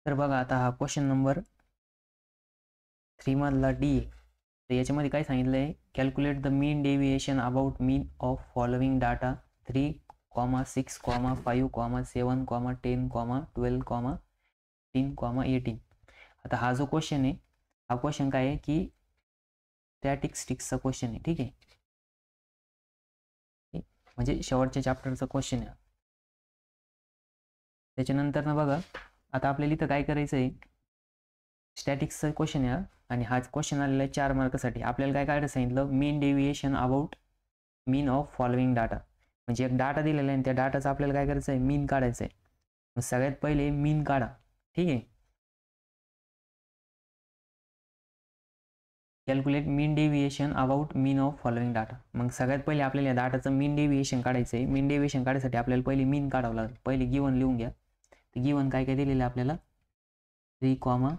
तर बघा आता हा क्वेश्चन नंबर 3 मधला डी आहे. तर याच्यामध्ये काय सांगितलं आहे, calculate the mean deviation about mean of following data 3, 6, 5, 7, 10, 12, 3, 18. आता हा जो क्वेश्चन आहे, हा क्वेश्चन काय आहे की स्टॅटिस्टिक्सचा क्वेश्चन आहे. ठीक आहे, म्हणजे शेवटच्या चॅप्टरचा क्वेश्चन आहे. त्याच्यानंतर ना बघा, आता आपल्याला इथं काय करायचं आहे, स्टॅटिक्सचा क्वेश्चन आहे आणि हा क्वेश्चन आलेला आहे 4 मार्कासाठी. आपल्याला काय काढायचं सांगितलं, mean deviation about mean of following data. म्हणजे एक डाटा दिलेला आहे आणि त्या डाटाचा आपल्याला काय करायचं आहे, मीन काढायचं आहे. मग सगळ्यात पहिले मीन काढा. ठीक आहे, calculate mean deviation about mean of following data. मग सगळ्यात पहिले आपल्याला या डाटाचं मीन डेविएशन काढायचं आहे. मीन डेविएशन काढायसाठी आपल्याला पहिले मीन काढावं लागेल. पहिले गिवन लिहून घ्या. तर गिवन काय काय दिलेलं आहे आपल्याला, 3, 6,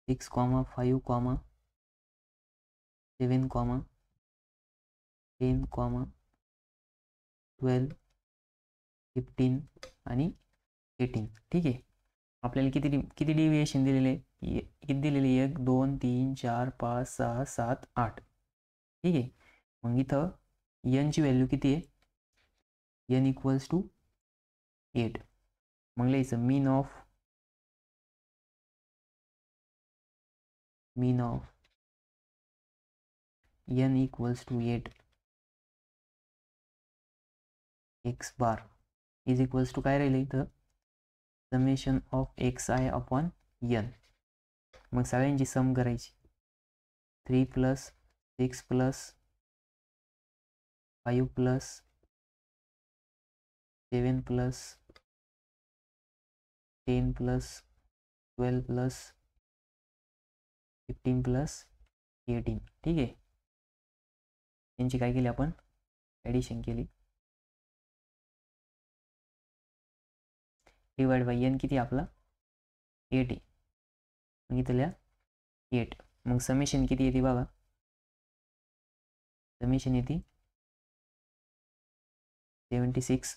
5, 7, 10, 12, 15 आणि 18. ठीक आहे, आपल्याला किती डेविएशन दिलेले, किती दिलेले, 1, 2, 3, 4, 5, 6, 7, 8. ठीक आहे, मग इथं एनची व्हॅल्यू किती आहे, एन इक्वल्स टू 8. मग लिहायचं mean of N equals to 8 X bar is equals to काय राहिलं इथं, summation of x I upon N. मग सगळ्यांची सम करायची, 3 + 6 + 5 + 7 + 10 + 12 + 15 + 18. ठीक आहे, यांची काय केली आपण, ॲडिशन केली. डिवाइड बाय एन किती आपला 8 आहे. मग इथं लिहा 8. मग समेशन किती येते बघा, समेशन येते 76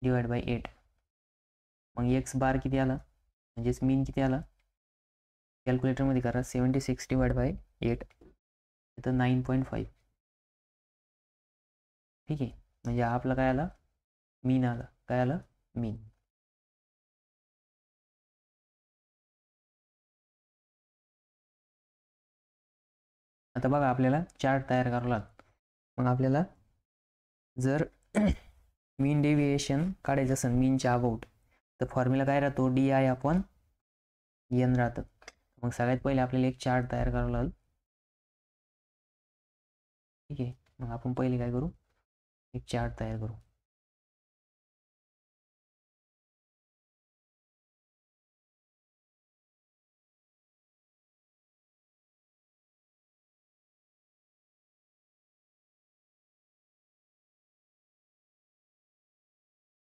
डिवाइड बाय 8. मग एक्स बार किती आला, म्हणजेच मीन किती आला, कॅल्क्युलेटरमध्ये करा, 76 डिवाइड बाय 8, इथं 9.5. ठीक आहे, म्हणजे आपला काय आला, मीन आला. काय आला, मीन. आता बघा आपल्याला चार्ट तयार करावा लागतो. मग आपल्याला जर मीन डेविएशन काढायचं असेल मीनच्या अबाउट, तर फॉर्म्युला काय राहतो, डी आय अपॉन एन राहतं. मग सगळ्यात पहिले आपल्याला एक चार्ट तयार करावा लागेल. ठीक आहे, मग आपण पहिले काय करू, एक चार्ट तयार करू.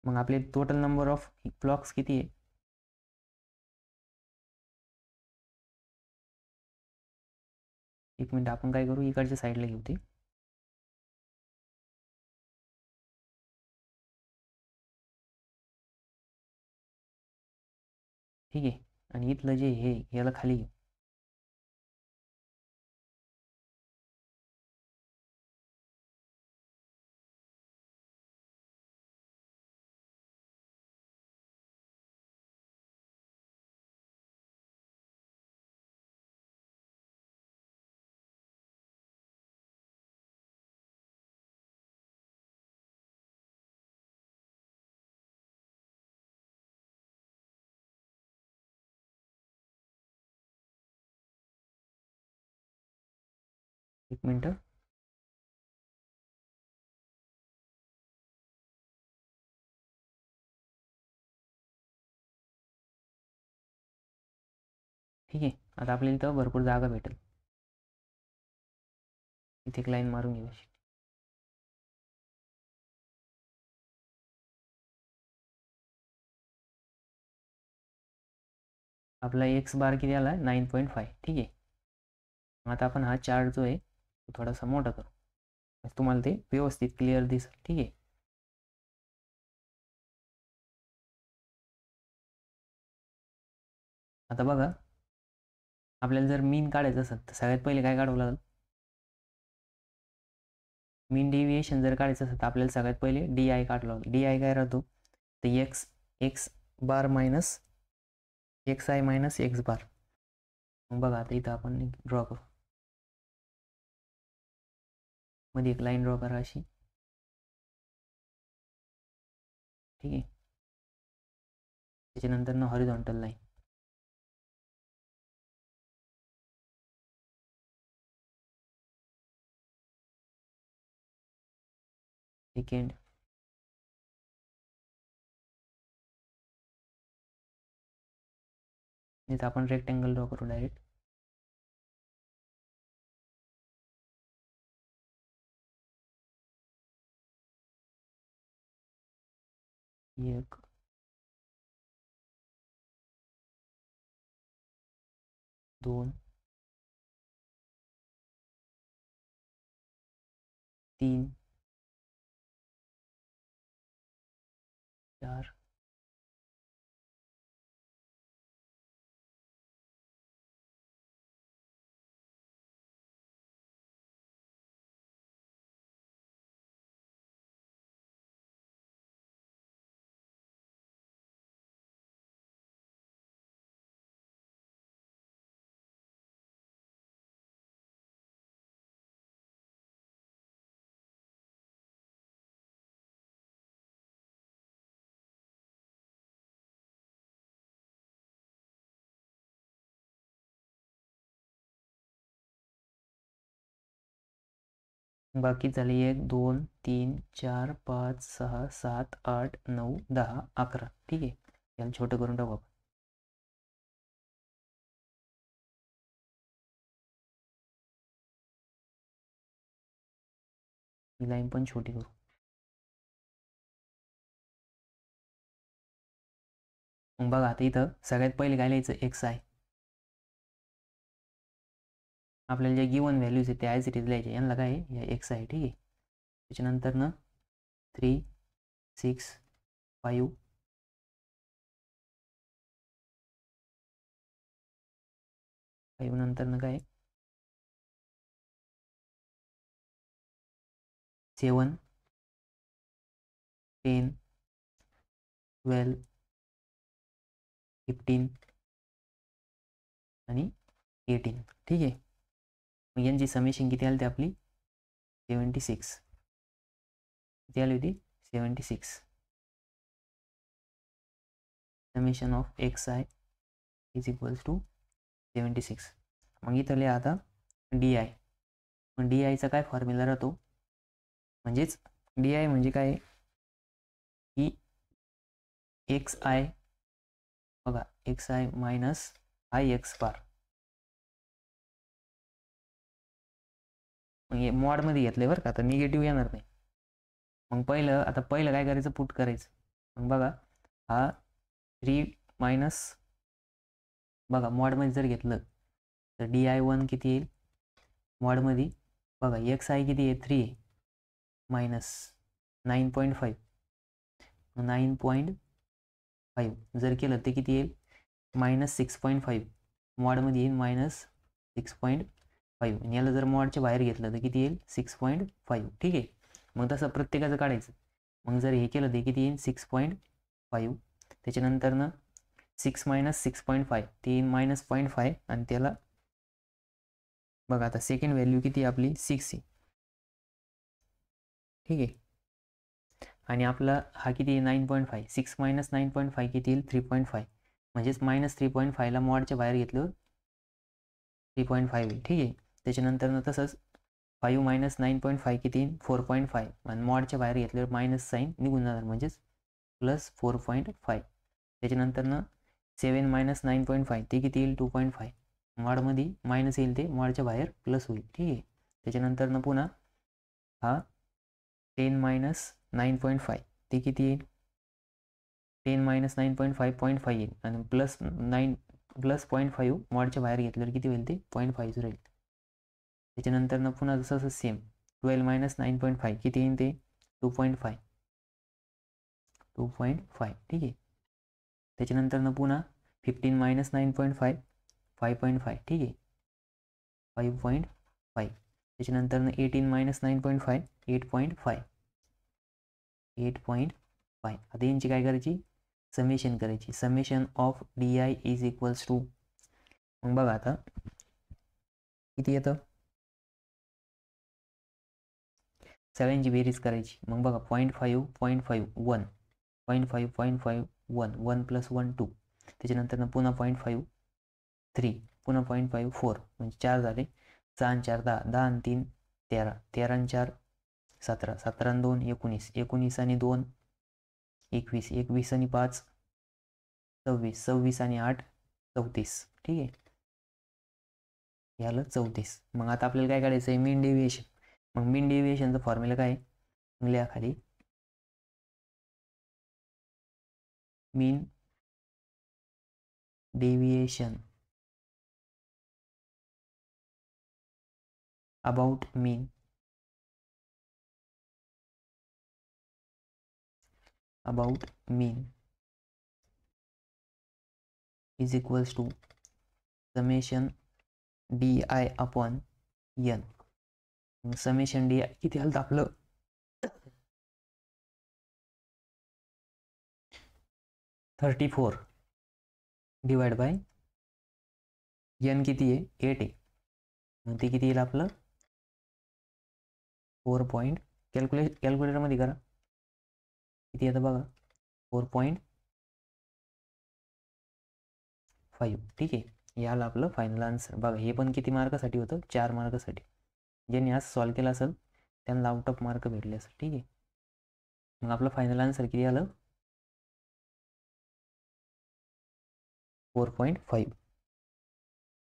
मग आपले टोटल नंबर ऑफ ब्लॉक्स किती आहे, एक मिनिट, आपण काय करू, इकडच्या साईडला घेऊ ते. ठीक आहे, आणि इथलं जे हे याला खाली घेऊ. एक मिनटं. ठीक आहे, आता आपल्याला इथं भरपूर जागा भेटेल. इथे एक लाईन मारून घेऊ. आपला एक्स बार किती आला, 9.5. ठीक आहे, आता आपण हा चार्ट जो आहे तो थोडासा मोठा करू, तुम्हाला ते व्यवस्थित क्लिअर दिसेल. ठीक आहे, आता बघा, आपल्याला जर मीन काढायचं असेल तर सगळ्यात पहिले काय काढावं लागेल? मीन डेविएशन जर काढायचं असेल तर आपल्याला सगळ्यात पहिले डी आय काढावं लागेल. डी आय काय राहतो? तर X bar minus X I minus X bar. मग बघा आता इथं आपण ड्रॉ करू, मध्ये एक लाईन ड्रॉ करा अशी, ठीक आहे. त्याच्यानंतर ना हॉरिझॉन्टल लाईन, सेकंड, इथं आपण रेक्टेंगल ड्रॉ करू डायरेक्ट. एक, दोन, तीन, चार, बाकी झाले 1 2 3 4 5 6 7 8 9 10 11, ठीक आहे. याला छोटं करून टाकू आपण. ही लाईन पण छोटी करू. मग बघा आता इथं सगळ्यात पहिले काय लिहायचं? X I. आपल्याला जे गिवन व्हॅल्यूज आहेत ते ॲज इट इज लिहायचे. यांना काय आहे? या एक्स आहे, ठीक आहे. त्याच्यानंतर ना 3 6 5 5 नंतर ना काय 7 10 12 15 आणि 18, ठीक आहे. मग यांची समेशन किती आली ती आपली? 76. किती आली होती? 76. Summation of x i is equals to 76. मग इथं लिहा आता डी आय. मग डी आयचा काय फॉर्म्युला राहतो? म्हणजेच डी आय म्हणजे काय की एक्स आय, बघा X I minus I X bar. मग हे मॉडमध्ये घेतले बरं का, आता निगेटिव्ह येणार नाही. मग पहिलं काय करायचं? पुट करायचं. मग बघा हा 3 मायनस, बघा मॉडमध्ये जर घेतलं तर डी आय 1 किती येईल मॉडमध्ये? बघा एक्स आय किती आहे? 3 आहे, मायनस 9.5. 9.5 जर केलं ते किती येईल? मायनस 6.5. मॉडमध्ये येईल मायनस 6.5. आणि याला जर मॉडच्या बाहेर घेतलं तर किती येईल? 6.5, ठीक आहे. मग तसं प्रत्येकाचं काढायचं. मग जर हे केलं तर किती येईल? 6.5. त्याच्यानंतर ना 6 मायनस 6.5 ते येईल मायनस 0.5. आणि त्याला बघा आता सेकंड व्हॅल्यू किती आपली? 6 आहे, ठीक आहे. आणि आपला हा किती आहे? 9.5. 6 मायनस 9.5 किती येईल? 3.5. म्हणजेच मायनस 3.5ला मॉडच्या बाहेर घेतलं 3.5 येईल, ठीक आहे. त्याच्यानंतर ना तसंच 5 मायनस 9.5 किती येईल? 4.5. आणि मॉडच्या बाहेर घेतल्यावर मायनस साईन निघून जाणार, म्हणजेच प्लस 4.5. त्याच्यानंतर ना 7 मायनस 9.5 ते किती येईल? 2.5. मॉडमध्ये मायनस येईल ते मॉडच्या बाहेर प्लस होईल, ठीक आहे. त्याच्यानंतर ना पुन्हा हा 10 मायनस 9.5 ते किती येईल? 10 मायनस 9.5 0.5 येईल. आणि प्लस 0.5 मॉडच्या बाहेर घेतल्यावर किती होईल? ते 0.5 राहील. त्याच्यानंतर ना पुन्हा जसं सेम 12 मायनस 9.5 किती येईल? ते 2.5. 2.5, ठीक आहे. त्याच्यानंतर ना पुन्हा 15 मायनस 9.5 5.5 ठीक आहे 5.5 त्याच्यानंतर 18 मायनस 9.5 8.5 8.5 आता यांची काय करायची समेशन करायची summation of d i is equals to मग बघा आता किती येतं सगळ्यांची बेरीज करायची मग बघा 0.5 0.5 1 0.5 0.5 1 1 प्लस 1 2 त्याच्यानंतर पुन्हा 0.5 3 पुन्हा 0.5 4 म्हणजे 4 झाले 6 आणि 4 10 10 आणि 3 13 13 आणि 4 17 17 आणि 2 19 19 आणि 2 21 21 आणि 5 26 26 आणि 8 34 ठीक आहे याला 34 मग आता आपल्याला काय काढायचं आहे मीन डेव्हिएशन मग मीन डेव्हिएशनचा फॉर्म्युला काय आहे लिहा खाली mean deviation about mean is equals to summation di upon n summation D किती आलं आपलं 34 डिवाइड बाय n किती आहे 8 आहे मग ते किती येईल आपलं 4 पॉईंट कॅल्क्युलेटरमध्ये करा किती येतं बघा 4.5 ठीक आहे याला आपलं फायनल आन्सर बघा हे पण किती मार्कासाठी होतं 4 मार्कासाठी ज्यांनी आज सॉल्व केला असेल त्यांना आउट ऑफ मार्क भेटले असेल ठीक आहे मग आपलं फायनल आन्सर किती आलं 4.5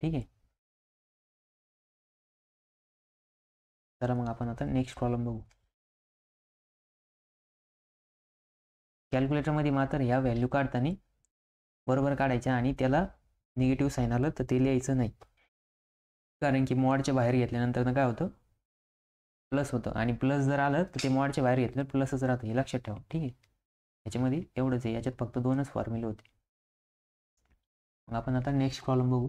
ठीक आहे तर मग आपण आता नेक्स्ट प्रॉब्लेम बघू कॅल्क्युलेटरमध्ये मात्र ह्या व्हॅल्यू काढताना बरोबर काढायच्या आणि त्याला निगेटिव्ह साईन आलं तर ते लिहायचं नाही कारण की मॉडच्या बाहेर घेतल्यानंतर काय होतं प्लस होतं आणि प्लस जर आलं तर ते मॉडच्या बाहेर घेतलं प्लसच राहतं हे लक्षात ठेवा ठीक आहे याच्यामध्ये एवढंच आहे याच्यात फक्त 2च फॉर्म्युले होते मग आपण आता नेक्स्ट प्रॉब्लेम बघू